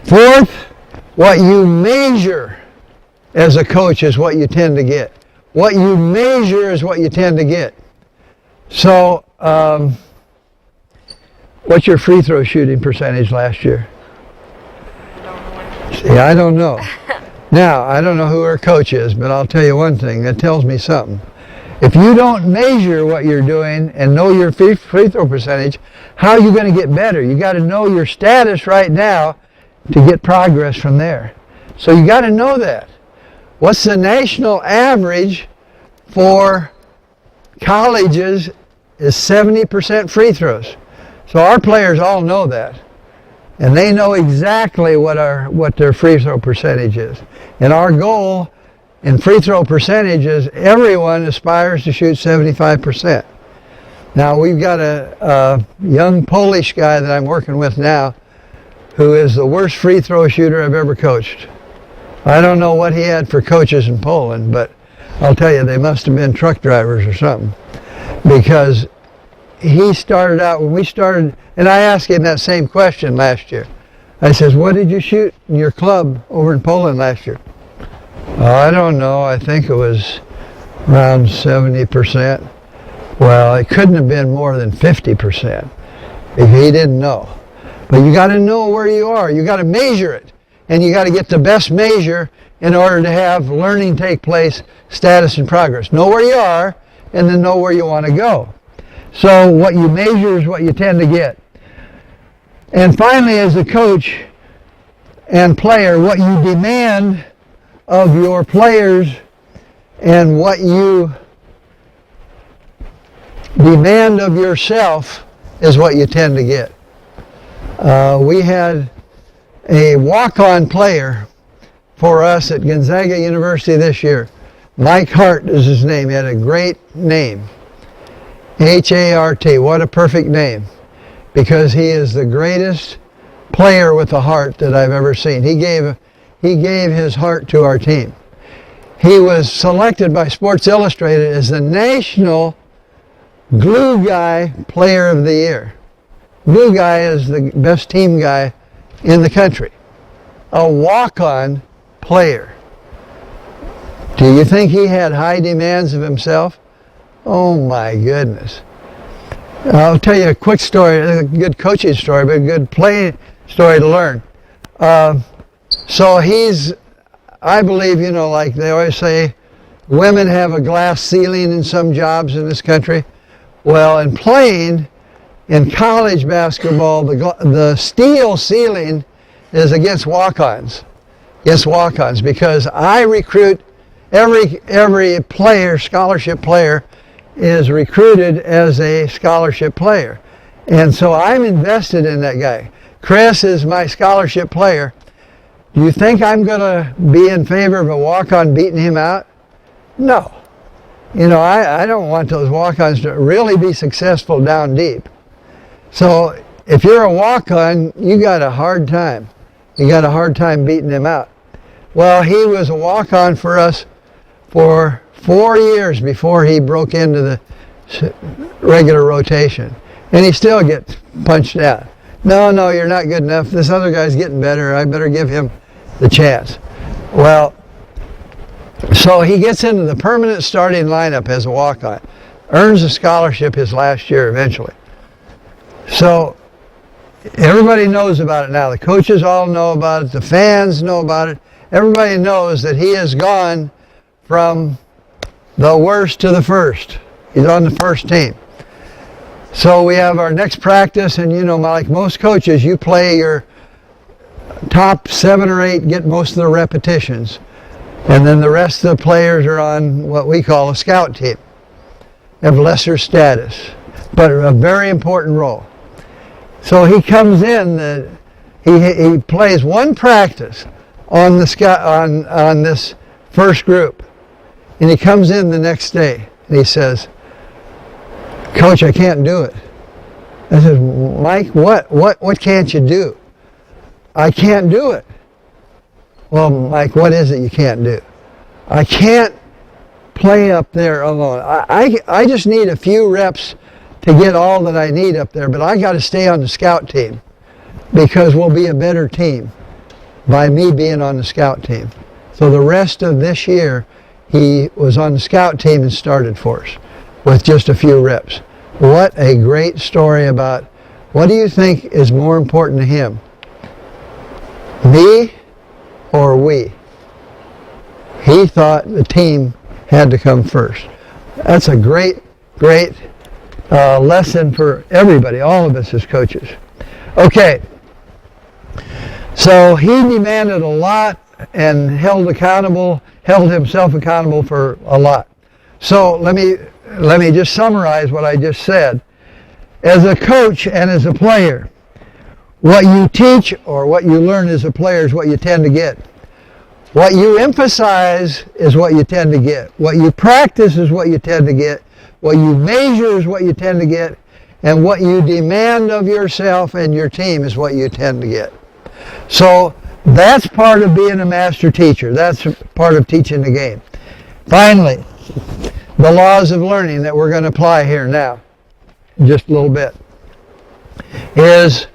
Fourth, what you measure as a coach is what you tend to get. What you measure is what you tend to get. So, what's your free throw shooting percentage last year? See, I don't know. Now, I don't know who our coach is, but I'll tell you one thing, that tells me something. If you don't measure what you're doing and know your free throw percentage, how are you going to get better? You got to know your status right now to get progress from there. So you got to know that. What's the national average for colleges is 70% free throws. So our players all know that. And they know exactly what their free throw percentage is. And our goal in free throw percentage is everyone aspires to shoot 75%. Now we've got a young Polish guy that I'm working with now who is the worst free throw shooter I've ever coached. I don't know what he had for coaches in Poland, but I'll tell you, they must have been truck drivers or something. Because he started out, when we started, and I asked him that same question last year. I says, what did you shoot in your club over in Poland last year? Oh, I don't know, I think it was around 70%. Well, it couldn't have been more than 50%. He didn't know. But you got to know where you are. You got to measure it. And you got to get the best measure in order to have learning take place, status and progress. Know where you are, and then know where you want to go. So what you measure is what you tend to get. And finally, as a coach and player, what you demand of your players and what you demand of yourself is what you tend to get. We had a walk-on player for us at Gonzaga University this year. Mike Hart is his name. He had a great name. H-A-R-T. What a perfect name. Because he is the greatest player with a heart that I've ever seen. He gave his heart to our team. He was selected by Sports Illustrated as the National Glue Guy Player of the Year. Glue Guy is the best team guy in the country. A walk-on player. Do you think he had high demands of himself? Oh my goodness. I'll tell you a quick story, a good coaching story, but a good playing story to learn. So he's, I believe, you know, like they always say, women have a glass ceiling in some jobs in this country. Well, in playing, in college basketball, the steel ceiling is against walk-ons. Against walk-ons, because I recruit every player, scholarship player, is recruited as a scholarship player. And so I'm invested in that guy. Chris is my scholarship player. Do you think I'm going to be in favor of a walk-on beating him out? No. You know, I don't want those walk-ons to really be successful down deep. So if you're a walk-on, you got a hard time. You got a hard time beating him out. Well, he was a walk-on for us for 4 years before he broke into the regular rotation. And he still gets punched out. No, you're not good enough. This other guy's getting better. I better give him the chance. Well, so he gets into the permanent starting lineup as a walk-on. Earns a scholarship his last year eventually. So everybody knows about it now. The coaches all know about it. The fans know about it. Everybody knows that he has gone from the worst to the first. He's on the first team. So we have our next practice, and you know, like most coaches, you play your top 7 or 8, get most of the repetitions. And then the rest of the players are on what we call a scout team. They have lesser status, but a very important role. So he comes in, he plays one practice on the scout, on this first group. And he comes in the next day and he says, Coach, I can't do it. I said, Mike, what can't you do? I can't do it. Well, Mike, what is it you can't do? I can't play up there alone. I just need a few reps to get all that I need up there, but I got to stay on the scout team because we'll be a better team. by me being on the scout team. So the rest of this year, he was on the scout team and started for us with just a few reps. What a great story about, what do you think is more important to him? Me or we? He thought the team had to come first. That's a great lesson for everybody, all of us as coaches. Okay, so he demanded a lot and held himself accountable for a lot. So let me just summarize what I just said. As a coach and as a player, what you teach or what you learn as a player is what you tend to get. What you emphasize is what you tend to get. What you practice is what you tend to get. What you measure is what you tend to get. And what you demand of yourself and your team is what you tend to get. So that's part of being a master teacher. That's part of teaching the game. Finally, the laws of learning that we're going to apply here now, just a little bit, is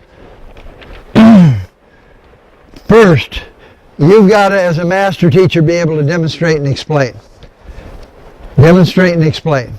first, you've got to, as a master teacher, be able to demonstrate and explain. Demonstrate and explain.